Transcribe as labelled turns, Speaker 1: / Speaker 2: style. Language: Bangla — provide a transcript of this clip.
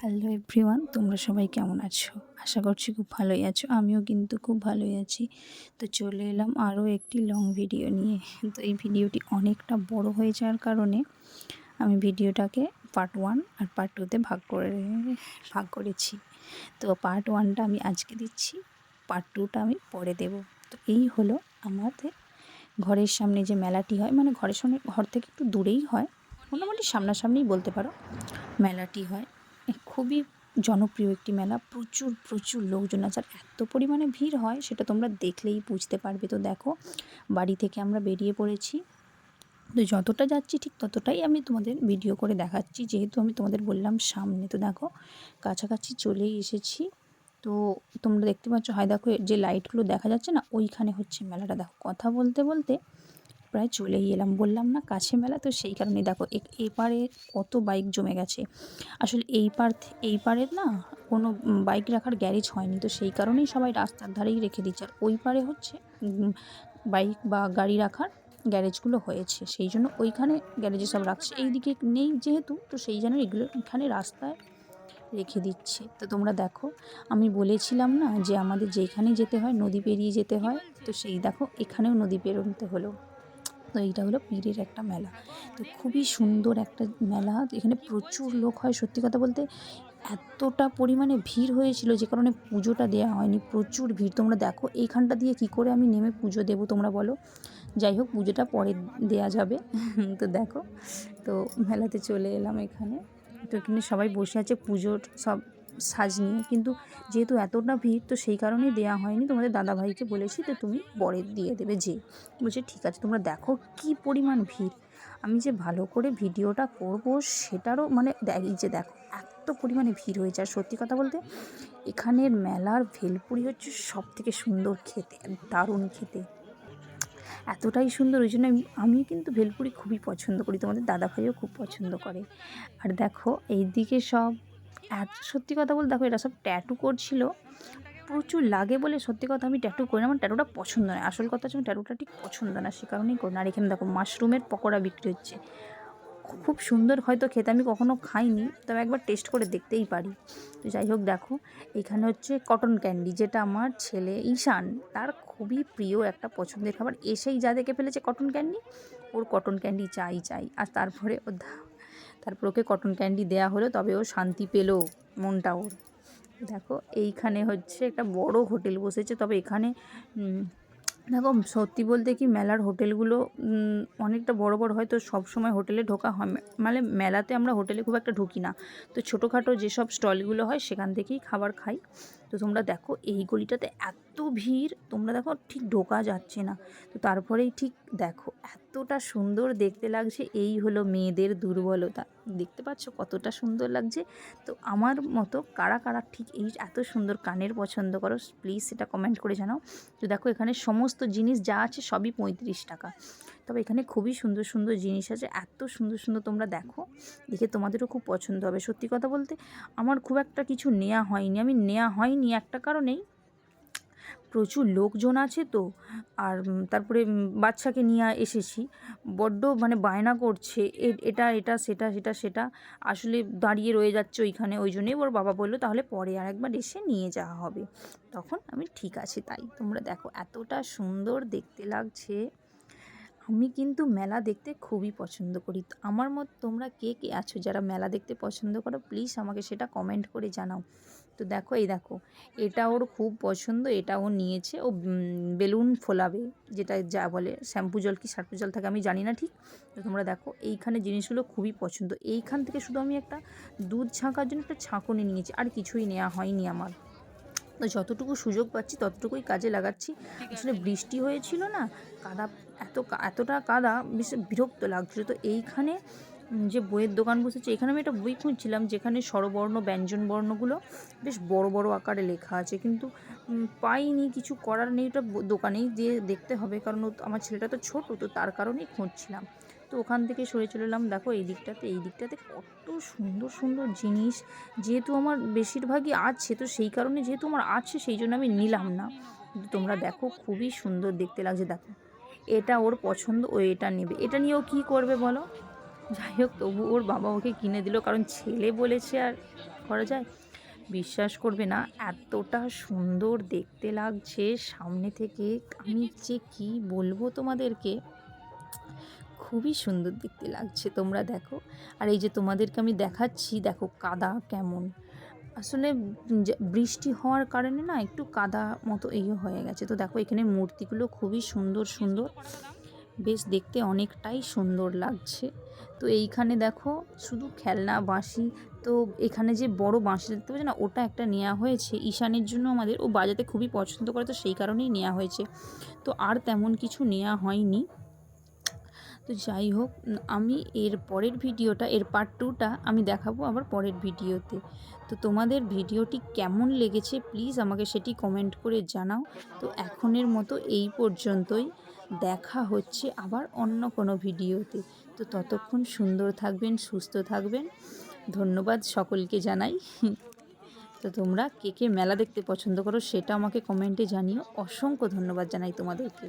Speaker 1: হ্যালো এভরিওয়ান, তোমরা সবাই কেমন আছো? আশা করছি খুব ভালোই আছো। আমিও কিন্তু খুব ভালোই আছি। তো চলে এলাম আরও একটি লং ভিডিও নিয়ে। তো এই ভিডিওটি অনেকটা বড় হয়ে যাওয়ার কারণে আমি ভিডিওটাকে পার্ট 1 আর পার্ট 2 তে ভাগ করেছি। তো পার্ট 1টা আমি আজকে দিচ্ছি, পার্ট 2টা আমি পরে দেব। তো এই হলো আমাদের ঘরের সামনে যে মেলাটি হয়, মানে ঘর থেকে একটু দূরেই হয়, মোটামুটি সামনাসামনিই বলতে পারো মেলাটি হয়। খুবই জনপ্রিয় একটি মেলা, প্রচুর প্রচুর লোকজন আছে, আর এত পরিমাণে ভিড় হয় সেটা তোমরা দেখলেই বুঝতে পারবে। তো দেখো, বাড়ি থেকে আমরা বেরিয়ে পড়েছি। তো যতটা যাচ্ছি ঠিক ততটাই আমি তোমাদের ভিডিও করে দেখাচ্ছি, যেহেতু আমি তোমাদের বললাম সামনে। তো দেখো, কাছাকাছি চলেই এসেছি। তো তোমরা দেখতে পাচ্ছ, হয় দেখো যে লাইটগুলো দেখা যাচ্ছে না, ওইখানে হচ্ছে মেলাটা। দেখো, কথা বলতে বলতে প্রায় চলেই এলাম। বললাম না কাছে মেলা, তো সেই কারণে দেখো এপারে কত বাইক জমে গেছে। আসলে এই পারের না কোনো বাইক রাখার গ্যারেজ হয়নি, তো সেই কারণেই সবাই রাস্তার ধারেই রেখে দিচ্ছে। আর ওই পারে হচ্ছে বাইক বা গাড়ি রাখার গ্যারেজগুলো হয়েছে, সেই জন্য ওইখানে গ্যারেজে সব রাখছে। এই দিকে নেই যেহেতু, তো সেই জন্য এগুলো এখানে রাস্তায় রেখে দিচ্ছে। তো তোমরা দেখো, আমি বলেছিলাম না যে আমাদের যেখানে যেতে হয় নদী পেরিয়ে যেতে হয়, তো সেই দেখো এখানেও নদী পেরোতে হলো। তো এইটা হলো পীরের একটা মেলা। তো খুবই সুন্দর একটা মেলা, এখানে প্রচুর লোক হয়। সত্যি কথা বলতে এতটা পরিমাণে ভিড় হয়েছিল যে কারণে পুজোটা দেওয়া হয়নি, প্রচুর ভিড়। তোমরা দেখো এইখানটা দিয়ে কি করে আমি নেমে পুজো দেবো তোমরা বলো? যাই হোক, পুজোটা পরে দেয়া যাবে। তো দেখো, তো মেলাতে চলে এলাম এখানে। তো এখানে সবাই বসে আছে পুজোর সব সাজ নিয়ে, কিন্তু যেহেতু এতটা ভিড়, তো সেই কারণেই দেওয়া হয়নি। তোমাদের দাদাভাইকে বলেছি তো তুমি পরে দিয়ে দেবে, যে বলছে ঠিক আছে। তোমরা দেখো কি পরিমাণ ভিড়, আমি যে ভালো করে ভিডিওটা করব সেটারও মানে এই যে দেখো এত পরিমাণে ভিড় হয়েছে। আর সত্যি কথা বলতে এখানের মেলার ভেলপুরি হচ্ছে সব থেকে সুন্দর খেতে, দারুণ খেতে, এতটাই সুন্দর। ওই জন্য আমি কিন্তু ভেলপুরি খুবই পছন্দ করি, তোমাদের দাদাভাইও খুব পছন্দ করে। আর দেখো এইদিকে সব সত্যি কথা বলতে দেখো এরা সব ট্যাটু করছিল, প্রচুর লাগে বলে সত্যি কথা আমি ট্যাটু করি না। আমার ট্যাটুটা পছন্দ নয়, আসল কথা হচ্ছে আমার ট্যাটুটা ঠিক পছন্দ না, সে কারণেই করি না। আর এখানে দেখো মাশরুমের পকোড়া বিক্রি হচ্ছে, খুব সুন্দর। হয়তো খেতে আমি কখনো খাইনি, তবে একবার টেস্ট করে দেখতেই পারি। তো যাই হোক, দেখো এখানে হচ্ছে কটন ক্যান্ডি, যেটা আমার ছেলে ঈশান তার খুবই প্রিয় একটা পছন্দের খাবার। এসেই যা দেখে ফেলেছে কটন ক্যান্ডি, ওর কটন ক্যান্ডি চাই চাই। আর তারপরে তারপর ওকে কটন ক্যান্ডি দেয়া হলো, তবে ও শান্তি পেল মনটা ওর। দেখো এইখানে হচ্ছে একটা বড় হোটেল বসেছে, তবে এখানে দেখো সত্যি বলতে কি মেলার হোটেলগুলো অনেকটা বড় বড় হয়, তো সবসময় হোটেলে ঢোকা হয়, মানে মেলাতে আমরা হোটেলে খুব একটা ঢুকি না। তো ছোটোখাটো যেসব স্টলগুলো হয় সেখান থেকেই খাবার খাই। তো তোমরা দেখো এই গলিটাতে এত ভিড়, তোমরা দেখো ঠিক ঢোকা যাচ্ছে না। তো তারপরেই ঠিক দেখো এতটা সুন্দর দেখতে লাগছে, এই হলো মেয়েদের দুর্বলতা। দেখতে পাচ্ছ কতটা সুন্দর লাগছে? তো আমার মতো কারা কারা ঠিক এই এত সুন্দর কানের পছন্দ করো, প্লিজ সেটা কমেন্ট করে জানাও। তো দেখো এখানে সমস্ত জিনিস যা আছে সবই 35 টাকা, তবে এখানে খুবই সুন্দর সুন্দর জিনিস আছে, এত সুন্দর সুন্দর। তোমরা দেখো, দেখে তোমাদেরও খুব পছন্দ হবে। সত্যি কথা বলতে আমার খুব একটা কিছু নেওয়া হয়নি একটা কারণেই, প্রচুর লোকজন আছে তো। আর তারপরে বাচ্চাকে নিয়ে এসেছি, বড্ড মানে বায়না করছে এটা এটা সেটা সেটা সেটা, আসলে দাঁড়িয়ে রয়ে যাচ্ছে ওইখানে। ওই জন্যই ওর বাবা বললো তাহলে পরে আর একবার এসে নিয়ে যাওয়া হবে। তখন আমি ঠিক আছে তাই। তোমরা দেখো এতটা সুন্দর দেখতে লাগছে। আমি কিন্তু মেলা দেখতে খুবই পছন্দ করি। তো আমার মত তোমরা কে কে আছো যারা মেলা দেখতে পছন্দ করো, প্লিজ আমাকে সেটা কমেন্ট করে জানাও। তো দেখো এই দেখো, এটা ওর খুব পছন্দ, এটা ও নিয়েছে। ও বেলুন ফোলাবে, যেটা যা বলে শ্যাম্পু জল কি সার্পু জল থাকে আমি জানি না ঠিক। তো তোমরা দেখো এইখানে জিনিসগুলো খুবই পছন্দ। এইখান থেকে শুধু আমি একটা দুধ ছাঁকার জন্য একটা ছাঁকনি নিয়েছি, আর কিছুই নেওয়া হয়নি আমার। তো যতটুকু সুযোগ পাচ্ছি ততটুকুই কাজে লাগাচ্ছি। আসলে বৃষ্টি হয়েছিল না, কাদা এতটা কাদা বেশ বিরক্ত লাগছিলো। তো এইখানে যে বইয়ের দোকান বসেছে, এখানে আমি একটা বই খুঁজছিলাম যেখানে স্বরবর্ণ ব্যঞ্জন বর্ণগুলো বেশ বড় বড় আকারে লেখা আছে, কিন্তু পাইনি। কিছু করার নেই, ওটা দোকানেই দিয়ে দেখতে হবে, কারণ আমার ছেলেটা তো ছোটো, তো তার কারণেই খুঁজছিলাম। তো ওখান থেকে সরে চলে এলাম। দেখো এই দিকটাতে কত সুন্দর সুন্দর জিনিস, যেহেতু আমার বেশিরভাগই আছে, তো সেই কারণে যেহেতু আমার আছে সেই জন্য আমি নিলাম না। কিন্তু তোমরা দেখো খুবই সুন্দর দেখতে লাগছে। দেখো এটা ওর পছন্দ, ও এটা নেবে। এটা নিয়েও কী করবে বলো? যাই হোক, তবু ওর বাবা ওকে কিনে দিল, কারণ ছেলে বলেছে আর করা যায়? বিশ্বাস করবে না, এতটা সুন্দর দেখতে লাগছে সামনে থেকে, আমি যে কী বলবো তোমাদেরকে, খুবই সুন্দর দেখতে লাগছে, তোমরা দেখো। আর এই যে তোমাদেরকে আমি দেখাচ্ছি, দেখো কাদা কেমন, আসলে বৃষ্টি হওয়ার কারণে না একটু কাদা মতো হয়ে গেছে। তো দেখো এখানে মূর্তিগুলো খুবই সুন্দর সুন্দর, বেশ দেখতে অনেকটাই সুন্দর লাগছে। তো এইখানে দেখো শুধু খেলনা বাঁশি, তো এখানে যে বড় বাঁশি দেখতে পাচ্ছি না, ওটা একটা নেওয়া হয়েছে ঈশানের জন্য, আমাদের ও বাজাতে খুবই পছন্দ করে, তো সেই কারণেই নেওয়া হয়েছে। তো আর তেমন কিছু নেওয়া হয়নি। তো যাই হোক, আমি এর পরের ভিডিওটা, এর পার্ট 2টা আমি দেখাবো আবার পরের ভিডিওতে। তো তোমাদের ভিডিওটি কেমন লেগেছে প্লিজ আমাকে সেটি কমেন্ট করে জানাও। তো এখনের মতো এই পর্যন্তই, দেখা হচ্ছে আবার অন্য কোনো ভিডিওতে। তো ততক্ষণ সুন্দর থাকবেন, সুস্থ থাকবেন, ধন্যবাদ সকলকে জানাই। তো তোমরা কে কে মেলা দেখতে পছন্দ করো সেটা আমাকে কমেন্টে জানিও, অসংখ্য ধন্যবাদ জানাই তোমাদেরকে।